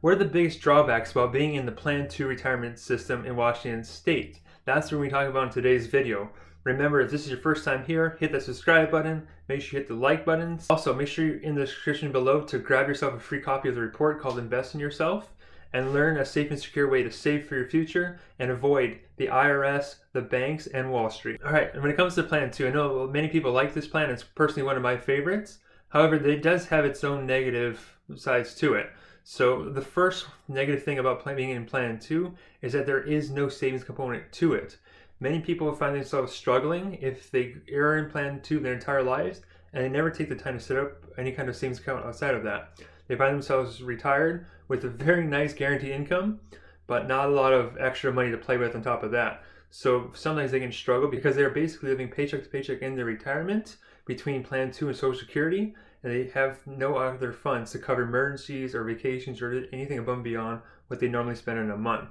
What are the biggest drawbacks about being in the Plan 2 retirement system in Washington State? That's what we're talking about in today's video. Remember, if this is your first time here, hit that subscribe button, make sure you hit the like buttons. Also, make sure you're in the description below to grab yourself a free copy of the report called Invest in Yourself and learn a safe and secure way to save for your future and avoid the IRS, the banks, and Wall Street. All right, and when it comes to Plan 2, I know many people like this plan. It's personally one of my favorites. However, it does have its own negative sides to it. So the first negative thing about being in Plan 2 is that there is no savings component to it. Many people find themselves struggling if they are in Plan 2 their entire lives and they never take the time to set up any kind of savings account outside of that. They find themselves retired with a very nice guaranteed income, but not a lot of extra money to play with on top of that. So sometimes they can struggle because they're basically living paycheck to paycheck in their retirement between Plan 2 and Social Security, and they have no other funds to cover emergencies or vacations or anything above and beyond what they normally spend in a month.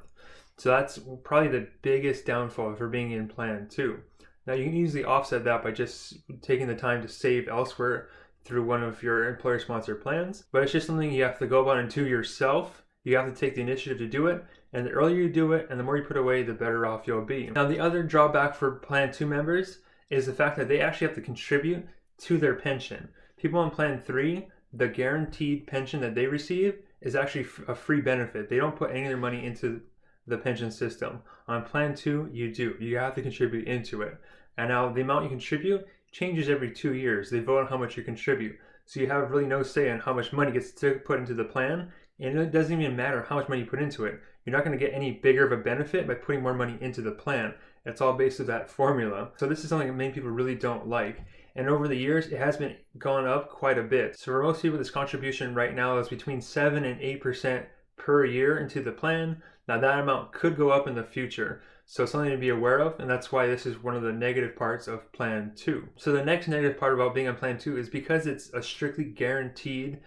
So that's probably the biggest downfall for being in Plan 2. Now you can easily offset that by just taking the time to save elsewhere through one of your employer-sponsored plans, but it's just something you have to go about and do yourself. You have to take the initiative to do it, and the earlier you do it and the more you put away, the better off you'll be. Now the other drawback for Plan 2 members is the fact that they actually have to contribute to their pension. People on Plan 3, the guaranteed pension that they receive is actually a free benefit. They don't put any of their money into the pension system. On Plan 2, you do. You have to contribute into it. And now the amount you contribute changes every 2 years. They vote on how much you contribute. So you have really no say on how much money gets put into the plan. And it doesn't even matter how much money you put into it. You're not going to get any bigger of a benefit by putting more money into the plan. It's all based on that formula. So this is something that many people really don't like. And over the years, it has been gone up quite a bit. So for most people, this contribution right now is between 7 and 8% per year into the plan. Now that amount could go up in the future. So something to be aware of, and that's why this is one of the negative parts of Plan 2. So the next negative part about being on Plan 2 is because it's a strictly guaranteed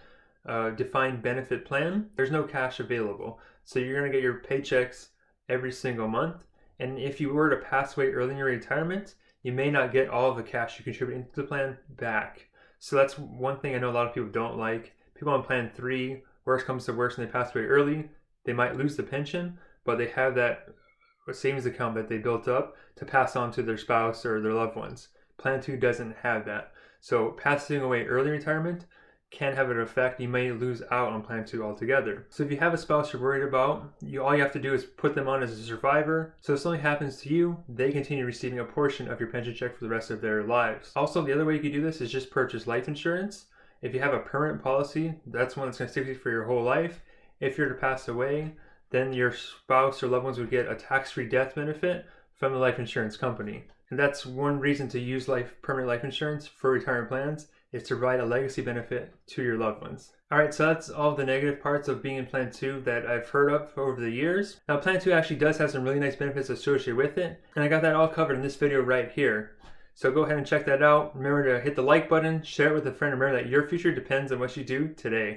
defined benefit plan, there's no cash available. So you're going to get your paychecks every single month. And if you were to pass away early in your retirement, you may not get all of the cash you contribute into the plan back. So that's one thing I know a lot of people don't like. People on Plan 3, worst comes to worst and they pass away early, they might lose the pension, but they have that savings account that they built up to pass on to their spouse or their loved ones. Plan 2 doesn't have that. So passing away early retirement can have an effect. You may lose out on Plan 2 altogether. So if you have a spouse you're worried about, all you have to do is put them on as a survivor. So if something happens to you, they continue receiving a portion of your pension check for the rest of their lives. Also, the other way you can do this is just purchase life insurance. If you have a permanent policy, that's one that's going to stick with you for your whole life. If you're to pass away, then your spouse or loved ones would get a tax-free death benefit from the life insurance company. And that's one reason to use permanent life insurance for retirement plans, is to provide a legacy benefit to your loved ones. All right, so that's all the negative parts of being in Plan 2 that I've heard of over the years. Now, Plan 2 actually does have some really nice benefits associated with it, and I got that all covered in this video right here. So go ahead and check that out. Remember to hit the like button, share it with a friend, and remember that your future depends on what you do today.